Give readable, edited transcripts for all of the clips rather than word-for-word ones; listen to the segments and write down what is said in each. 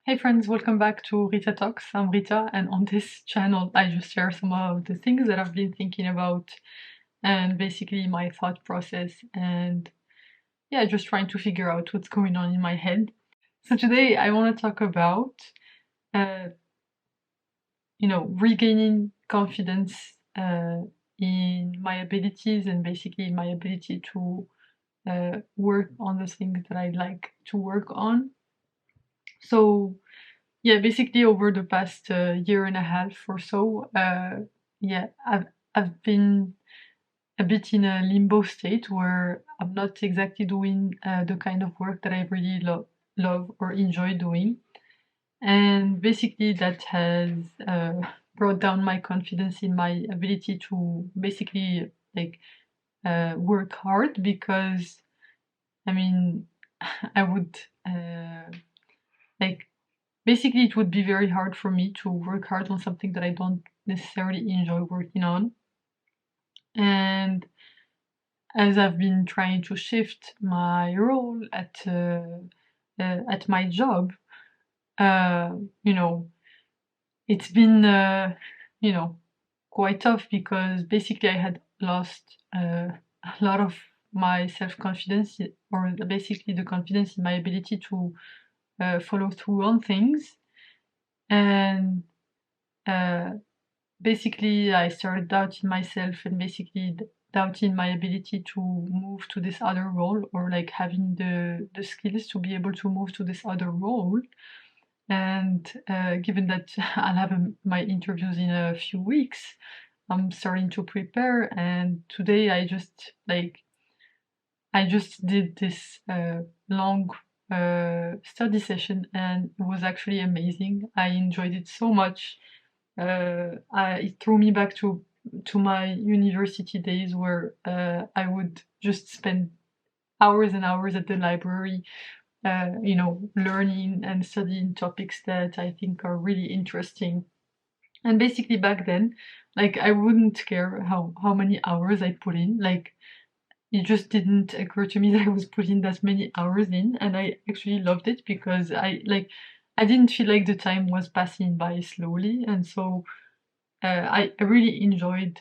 Hey friends, welcome back to Rita Talks. I'm Rita, and on this channel, I just share some of the things that I've been thinking about and basically my thought process, and yeah, just trying to figure out what's going on in my head. So today, I want to talk about, uh, regaining confidence in my abilities and basically my ability to work on the things that I like to work on. So yeah, basically over the past year and a half or so, yeah, I've been a bit in a limbo state where I'm not exactly doing the kind of work that I really love or enjoy doing, and basically that has brought down my confidence in my ability to basically like work hard because I mean I would like basically, it would be very hard for me to work hard on something that I don't necessarily enjoy working on. And as I've been trying to shift my role at my job, uh, you know, it's been you know quite tough because basically I had lost a lot of my self confidence, or basically the confidence in my ability to follow through on things, and uh, basically I started doubting myself and basically doubting my ability to move to this other role, or like having the skills to be able to move to this other role. And given that I'll have my interviews in a few weeks, I'm starting to prepare, and today I just did this long study session, and it was actually amazing. I enjoyed it so much. It threw me back to my university days where I would just spend hours and hours at the library, learning and studying topics that I think are really interesting. And basically back then, like I wouldn't care how many hours I put in. Like it just didn't occur to me that I was putting that many hours in, and I actually loved it because I didn't feel like the time was passing by slowly, and so I really enjoyed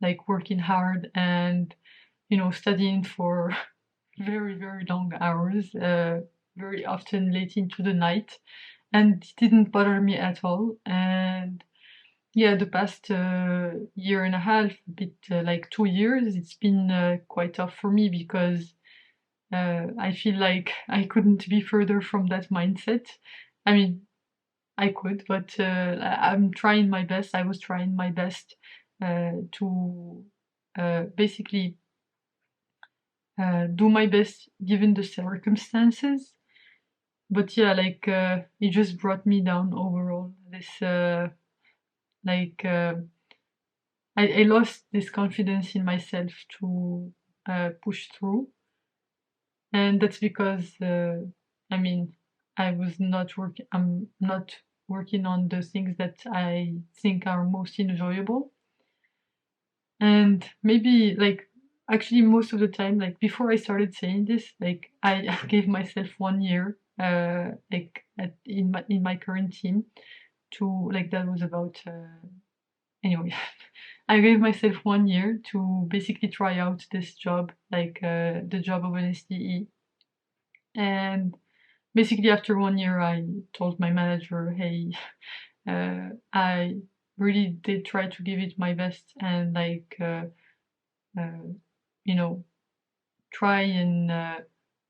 like working hard and studying for very long hours, very often late into the night, and it didn't bother me at all. And yeah, the past year and a half, a bit like 2 years, it's been quite tough for me because I feel like I couldn't be further from that mindset. I mean, I could, but I'm trying my best. I was trying my best to basically do my best given the circumstances. But yeah, like it just brought me down overall. This like I lost this confidence in myself to push through, and that's because I mean I'm not working on the things that I think are most enjoyable. And maybe like actually most of the time, like before I started saying this, like I gave myself 1 year like in my current team to like that was about anyway. I gave myself 1 year to basically try out this job, like the job of an SDE. And basically after 1 year I told my manager, hey, I really did try to give it my best, and like uh, you know try and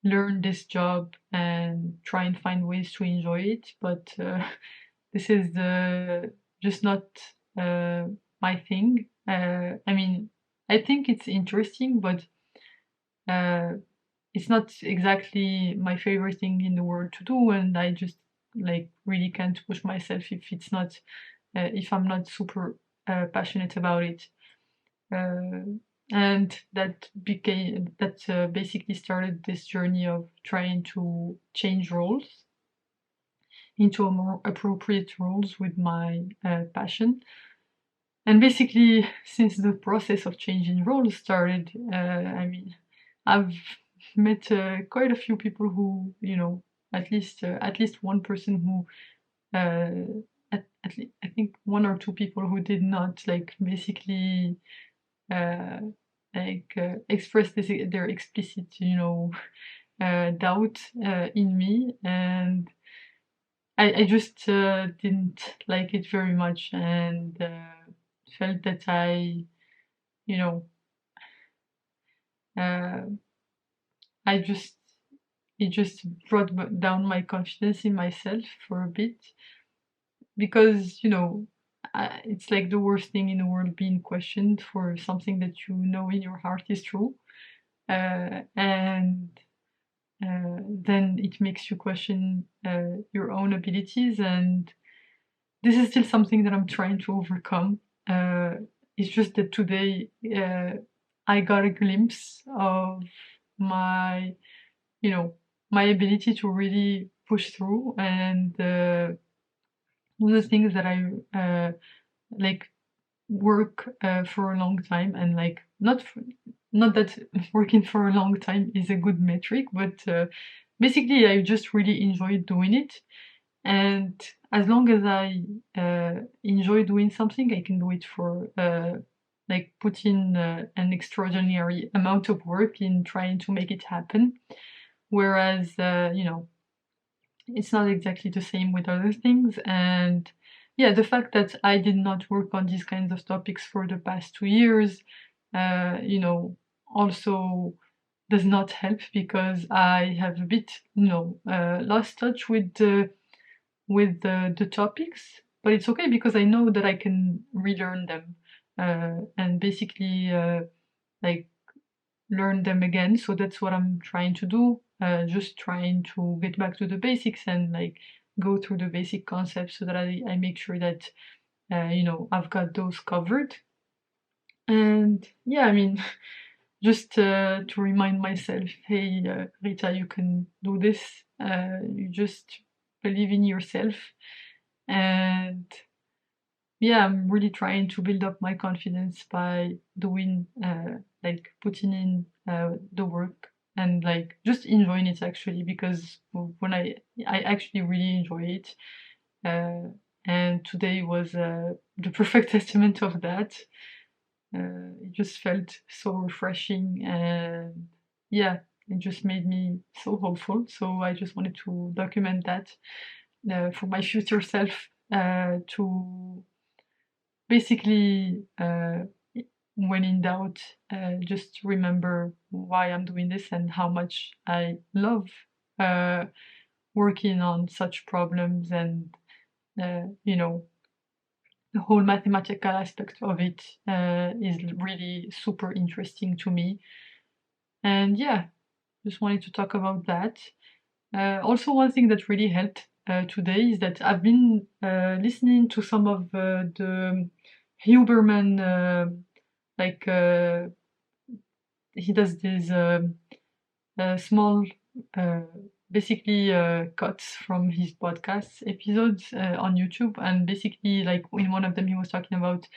learn this job and try and find ways to enjoy it, but this is just not uh, my thing. I mean, I think it's interesting, but uh, it's not exactly my favorite thing in the world to do, and I just like really can't push myself if I'm not super passionate about it. Uh, and that basically started this journey of trying to change roles into a more appropriate roles with my passion. And basically, since the process of changing roles started, I mean, I've met quite a few people who, at least one person who I think one or two people who did not like basically uh, express their explicit, doubt in me, and I just didn't like it very much, and felt that you know, uh, I just it just brought down my confidence in myself for a bit, because it's like the worst thing in the world being questioned for something that you know in your heart is true, and then it makes you question your own abilities, and this is still something that I'm trying to overcome. It's just that today I got a glimpse of my you know my ability to really push through and do the things that I like work for a long time, and like not that working for a long time is a good metric, but basically I just really enjoy doing it, and as long as I enjoy doing something, I can do it for like put in an extraordinary amount of work in trying to make it happen, whereas it's not exactly the same with other things. And yeah, the fact that I did not work on these kinds of topics for the past 2 years, also does not help, because I have a bit, lost touch with the topics. But it's okay, because I know that I can relearn them and basically like learn them again. So that's what I'm trying to do. Just trying to get back to the basics and like go through the basic concepts so that I make sure that I've got those covered. And yeah, I mean, just to remind myself, hey, Rita, you can do this. You just believe in yourself. And yeah, I'm really trying to build up my confidence by doing like putting in the work and like just enjoying it, actually, because when I actually really enjoy it, uh, and today was the perfect testament of that. It just felt so refreshing, and yeah, it just made me so hopeful. So I just wanted to document that for my future self, to basically, when in doubt, just remember why I'm doing this and how much I love uh, working on such problems, and the whole mathematical aspect of it is really super interesting to me. And yeah, just wanted to talk about that. Also, one thing that really helped today is that I've been listening to some of the Huberman, like he does these small, uh, basically cuts from his podcast episodes on YouTube, and basically, like in one of them, he was talking about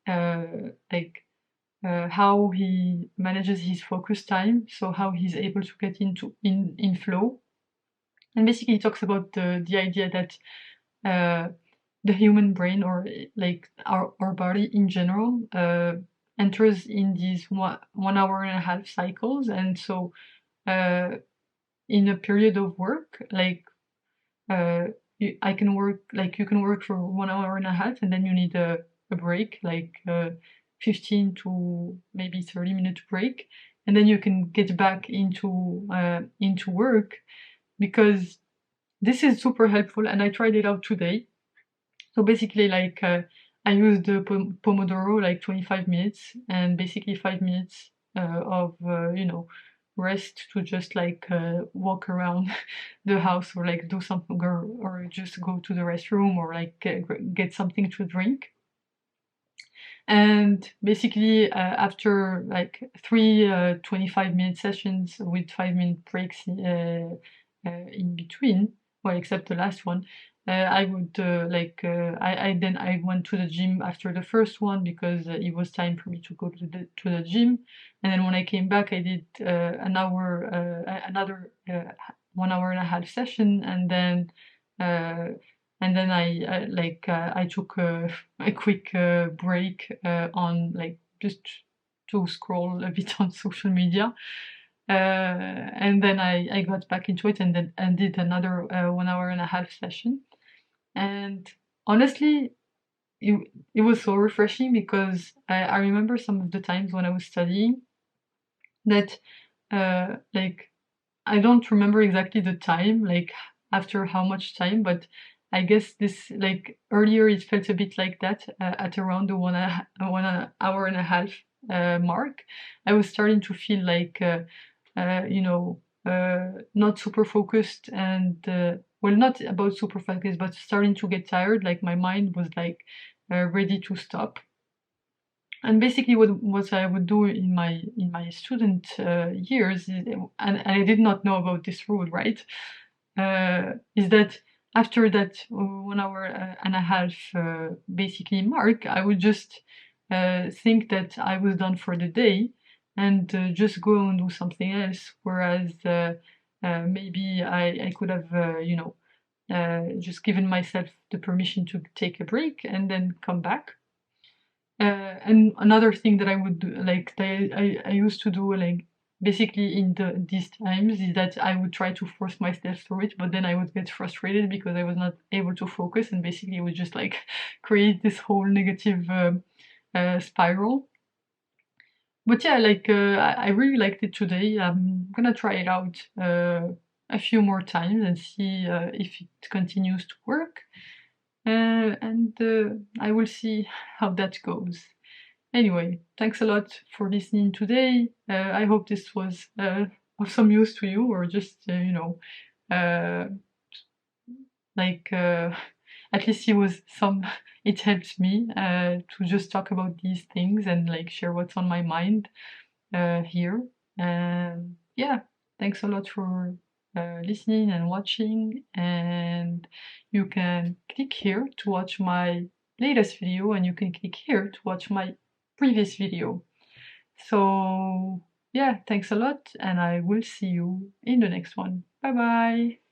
like how he manages his focus time, so how he's able to get in flow. And basically, he talks about the idea that the human brain, or like our body in general, enters in these 1 hour and a half cycles. And so uh, in a period of work, like uh, I can work, like you can work for 1 hour and a half, and then you need a break, like 15 to maybe 30-minute break, and then you can get back into work, because this is super helpful, and I tried it out today. So basically, like I used the Pomodoro, like 25 minutes, and basically 5 minutes of rest to just like walk around the house, or like do something, or just go to the restroom, or like get something to drink. And basically, after like three 25-minute sessions with 5-minute breaks in between, well, except the last one, I would I went to the gym after the first one, because it was time for me to go to the gym. And then when I came back, I did an hour, another 1 hour and a half session, and then I took a quick break on like just to scroll a bit on social media. And then I got back into it and did another 1 hour and a half session. And honestly, it was so refreshing because I remember some of the times when I was studying that like I don't remember exactly the time, like after how much time, but I guess this like earlier it felt a bit like that at around the 1 hour and a half mark. I was starting to feel like not super focused and well, not about super focused, but starting to get tired. Like my mind was like ready to stop. And basically, what I would do in my student years, and I did not know about this rule, right? Is that after that 1 hour and a half basically mark, I would just think that I was done for the day and just go and do something else. Whereas maybe I could have, just given myself the permission to take a break and then come back. And another thing that I would do, like I used to do, like basically in these times, is that I would try to force myself through it, but then I would get frustrated because I was not able to focus, and basically it would just like create this whole negative spiral. But yeah, like I really liked it today. I'm gonna try it out a few more times and see if it continues to work. And I will see how that goes. Anyway, thanks a lot for listening today. I hope this was of some use to you, or just, uh, like at least it was some, it helps me to just talk about these things and like share what's on my mind here. And yeah, thanks a lot for listening and watching. And you can click here to watch my latest video, and you can click here to watch my previous video. So yeah, thanks a lot, and I will see you in the next one. Bye bye.